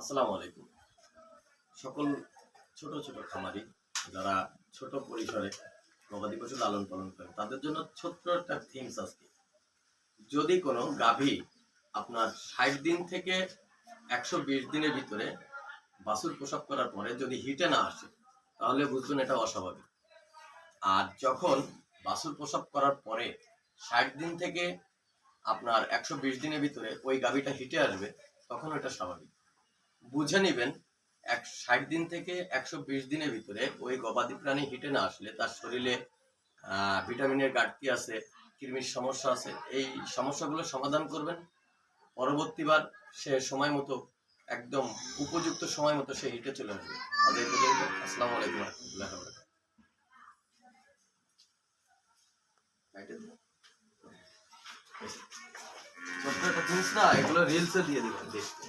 আসসালামু আলাইকুম। সকল ছোট ছোট খামারি যারা ছোট পরিসরে গবাদি পশু লালন পালন করে তাদের জন্য ছোট্ট একটা থিমস আজকে। যদি কোনো গাভী আপনার 60 দিন থেকে 120 দিনের ভিতরে বাছুর প্রসব করার পরে যদি হিটে না আসে তাহলে বুঝবেন এটা অস্বাভাবিক। আর যখন বাছুর প্রসব করার পরে 60 দিন থেকে আপনার 120 দিনের ভিতরে ওই গাভীটা হিটে আসবে তখন এটা স্বাভাবিক। বুঝে নিবেন 60 দিন থেকে 120 দিনের ভিতরে ওই গবাদি প্রাণী হিটে না আসলে তার শরীরে ভিটামিনের ঘাটতি আছে, কৃমির সমস্যা আছে। এই সমস্যাগুলো সমাধান করবেন, পরবর্তীবার সে সময় মতো একদম উপযুক্ত সময় মতো সে হিটে চলে আসবে। আজ এই পর্যন্ত। আসসালামু আলাইকুম রহমতুল্লাহ। ছোট্ট একটা জিনিস না, এগুলো রিলসে দিয়ে দিবেন দেখতে।